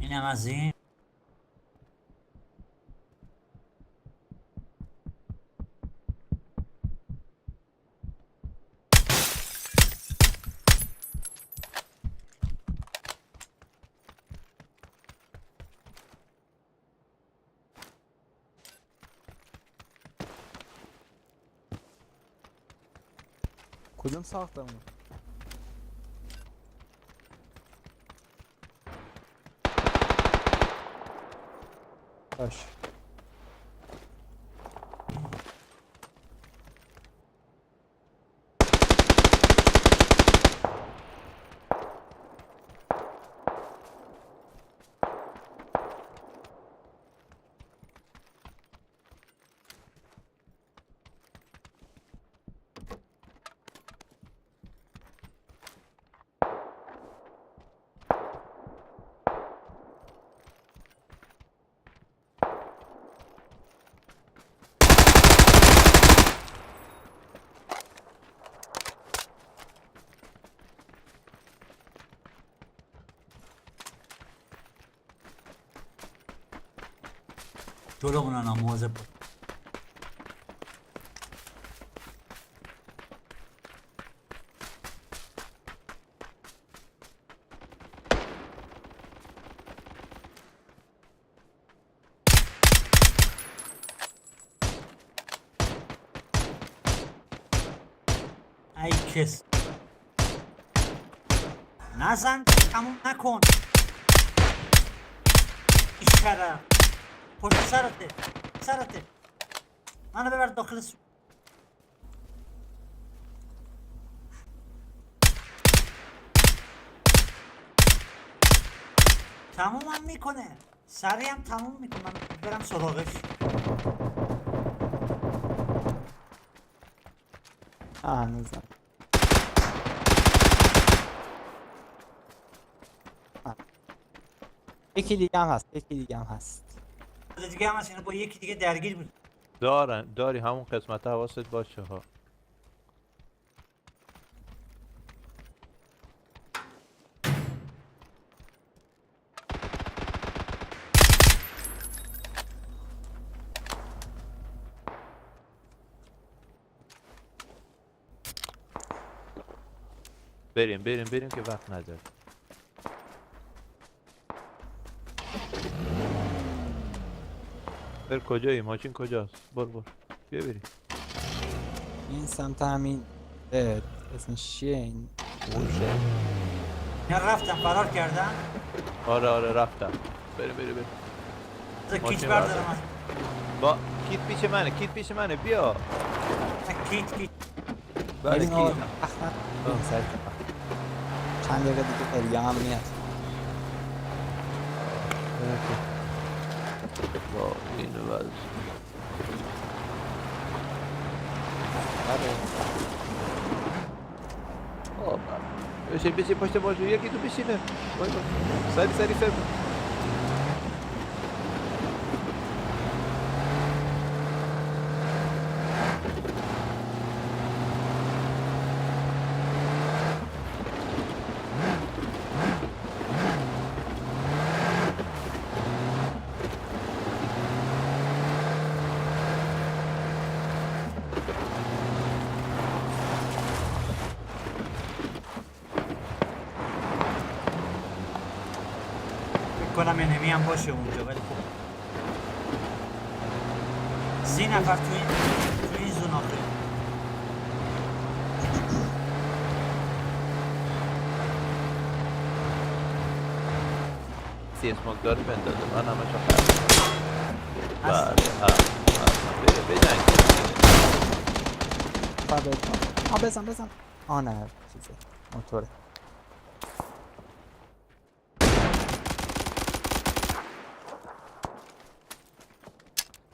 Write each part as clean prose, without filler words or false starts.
اینم از این. کدوم ساختمون؟ باش. جلومون هم مواظب بود. ای کس نزن، تموم نکن. ایشکره پشت سرته منو ببر داخل تموم هم میکنه، سریع هم تموم میکنه. من برم سراغش. هنوزم یکی دیگه هم هست. دیگه هم هست. اینا با یکی دیگه درگیر بود. داری همون قسمت حواست باشه ها. بریم که وقت نداره. بر کجایی؟ ماشین کجاست؟ بر بیا بریم. این سمت همین اسمش چیه این؟ موشه. اینا رفتن فرار کردن. آره رفتم. بریم. بذار ماشین کیت بردار. بردارم. با کیت پیش منه بیا. کیت بله بریم آقا. کیت. احمد بریم سر کار. چند دقیقه دیگه الیام هم میاد. با این وضع. آره. بشین پشت باشه یکی تو بشینه. وای سری فکر. کنم انمی هم باشه اونجا ولی خب 30 نفر توی این زون آخه. سی اسموک داره بندازه من همه شو بله بجنگ بزن نه چیزه موتوره.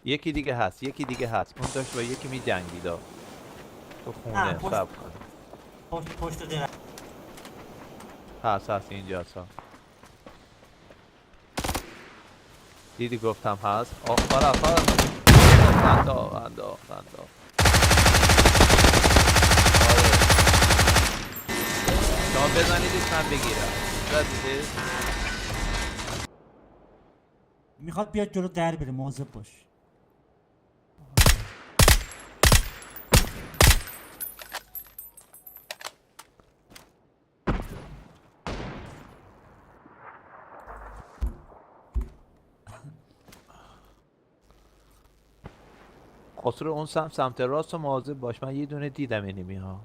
یکی دیگه هست اون داشت با یکی می جنگید تو نه، خونه پشت- سب کن پشت درخت. هست اینجا هست دیدی گفتم هست آفر انداخت آره شما بزنیدش من بگیرم زدیدش میخواد بیاد جلو در بره مواظب باش. خسرو اون سمت راست رو مواظب باش من یه دونه دیدم اینیمی ها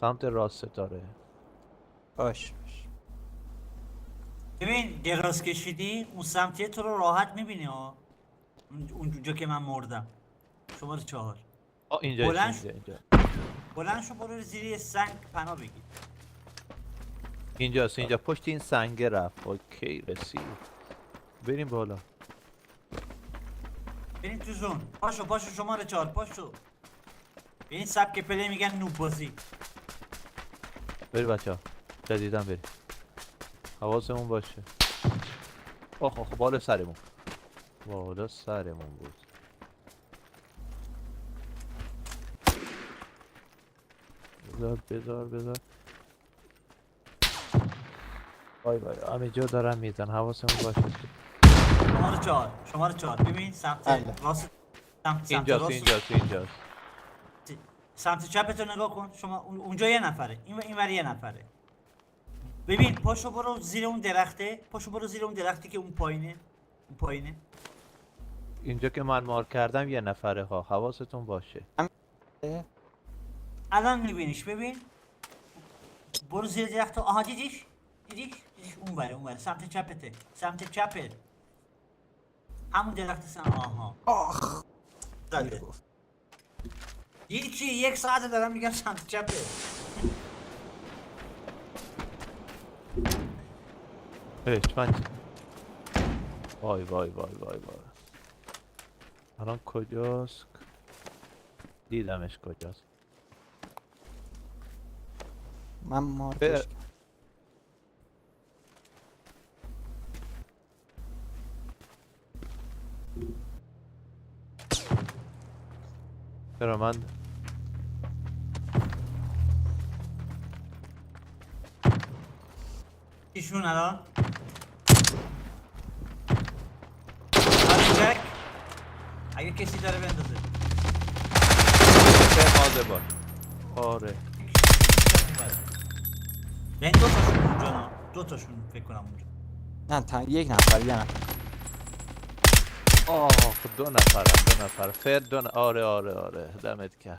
سمت راست ستاره باش ببین دراز کشیدی اون سمتیه تو رو راحت میبینی ها. اونجا که من مردم. شماره 4 اینجا بلند اینجا بلند شو برو زیر یه سنگ پناه بگیر. اینجاست اینجا پشت این سنگه رفت اوکی رسید بریم بالا بریم تو زون. پاشو شماره 4 پاشو. به این سبک پلی میگن نوب بازی. بری بچه ها جدیدن بریم حواسمون باشه بالا سرمون بود بذار وای همینجا دارم میزن حواسمون باشه شماره 4 ببین سمت بله. راست سمت اینجاست سمت چپتو نگاه کن. شما اونجا یه نفره اینور یه نفره. ببین پاشو برو زیر اون درختی که اون پایینه. اینجا که من مارک کردم یه نفره ها حواستون باشه الان میبینیش. ببین برو زیر درخت. آها دیدیش اونور سمت چپت همون درخت آها زده. دیدی چی؟ 1 ساعت دارم میگم سمت چپه. من وای الان کجاست دیدمش کجاست من مارکش چرا من ایشون الان جک اگه کسی داره بندازه مازه باش آره یعنی دوتاشون اونجا نه دوتاشون فکر کنم اونجا نه یک نفر یه نفر دو نفر فر آره دمت کرد